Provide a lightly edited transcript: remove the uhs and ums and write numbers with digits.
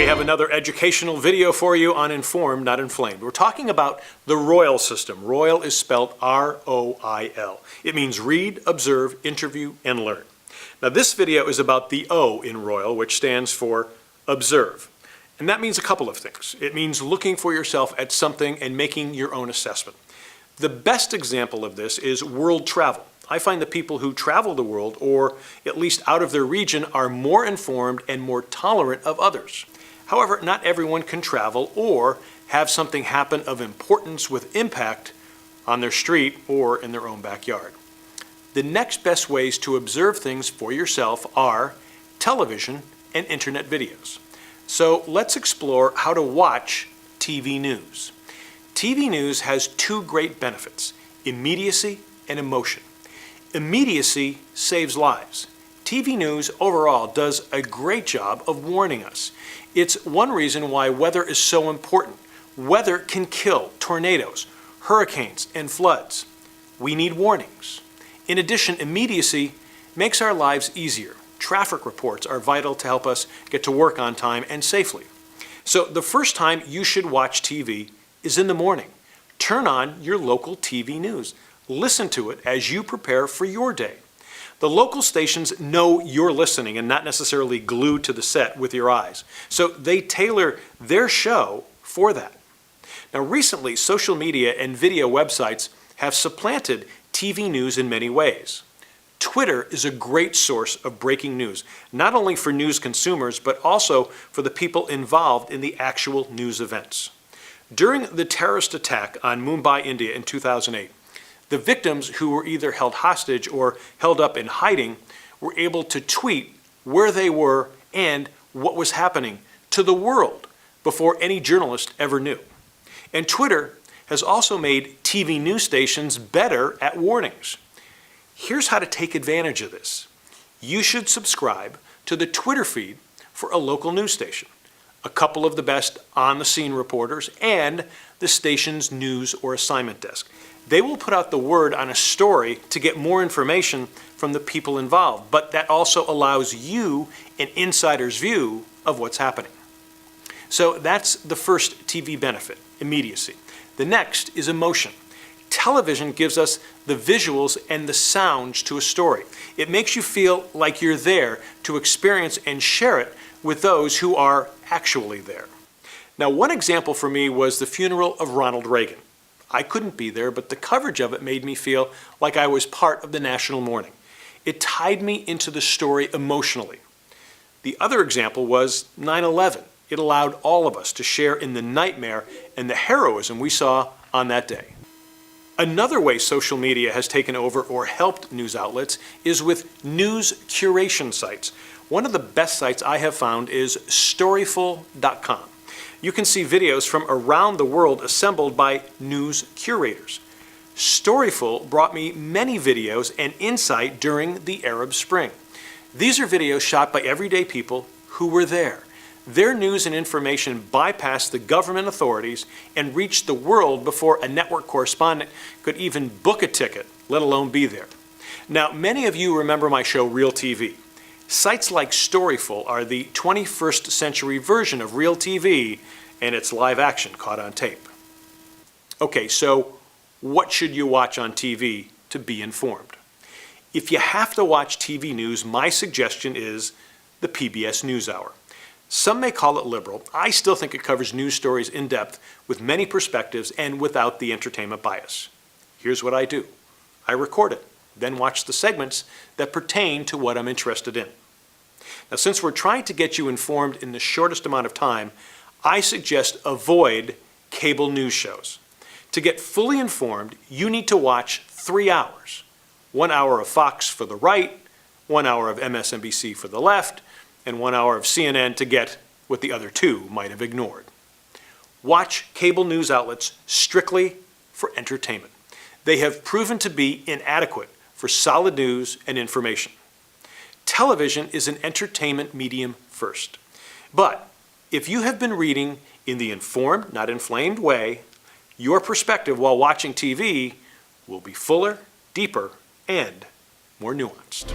have another educational video for you on Informed, Not Inflamed. We're talking about the ROIL system. ROIL is spelled R-O-I-L. It means read, observe, interview, and learn. Now this video is about the O in ROIL, which stands for observe. And that means a couple of things. It means looking for yourself at something and making your own assessment. The best example of this is world travel. I find that people who travel the world, or at least out of their region, are more informed and more tolerant of others. However, not everyone can travel or have something happen of importance with impact on their street or in their own backyard. The next best ways to observe things for yourself are television and internet videos. So let's explore how to watch TV news. TV news has two great benefits: immediacy and emotion. Immediacy saves lives. TV news overall does a great job of warning us. It's one reason why weather is so important. Weather can kill tornadoes, hurricanes, and floods. We need warnings. In addition, immediacy makes our lives easier. Traffic reports are vital to help us get to work on time and safely. So the first time you should watch TV is in the morning. Turn on your local TV news. Listen to it as you prepare for your day. The local stations know you're listening and not necessarily glued to the set with your eyes, so they tailor their show for that. Now recently, social media and video websites have supplanted TV news in many ways. Twitter is a great source of breaking news, not only for news consumers, but also for the people involved in the actual news events. During the terrorist attack on Mumbai, India in 2008, the victims, who were either held hostage or held up in hiding, were able to tweet where they were and what was happening to the world before any journalist ever knew. And Twitter has also made TV news stations better at warnings. Here's how to take advantage of this. You should subscribe to the Twitter feed for a local news station, a couple of the best on-the-scene reporters, and the station's news or assignment desk. They will put out the word on a story to get more information from the people involved, but that also allows you an insider's view of what's happening. So that's the first TV benefit, immediacy. The next is emotion. Television gives us the visuals and the sounds to a story. It makes you feel like you're there to experience and share it with those who are actually there. Now, one example for me was the funeral of Ronald Reagan. I couldn't be there, but the coverage of it made me feel like I was part of the national mourning. It tied me into the story emotionally. The other example was 9/11. It allowed all of us to share in the nightmare and the heroism we saw on that day. Another way social media has taken over or helped news outlets is with news curation sites. One of the best sites I have found is Storyful.com. You can see videos from around the world assembled by news curators. Storyful brought me many videos and insight during the Arab Spring. These are videos shot by everyday people who were there. Their news and information bypassed the government authorities and reached the world before a network correspondent could even book a ticket, let alone be there. Now, many of you remember my show Real TV. Sites like Storyful are the 21st century version of Real TV, and it's live action caught on tape. Okay, so what should you watch on TV to be informed? If you have to watch TV news, my suggestion is the PBS NewsHour. Some may call it liberal. I still think it covers news stories in depth with many perspectives and without the entertainment bias. Here's what I do. I record it, then watch the segments that pertain to what I'm interested in. Now, since we're trying to get you informed in the shortest amount of time, I suggest avoid cable news shows. To get fully informed, you need to watch 3 hours. 1 hour of Fox for the right, 1 hour of MSNBC for the left, and 1 hour of CNN to get what the other 2 might have ignored. Watch cable news outlets strictly for entertainment. They have proven to be inadequate for solid news and information. Television is an entertainment medium first. But if you have been reading in the informed, not inflamed way, your perspective while watching TV will be fuller, deeper, and more nuanced.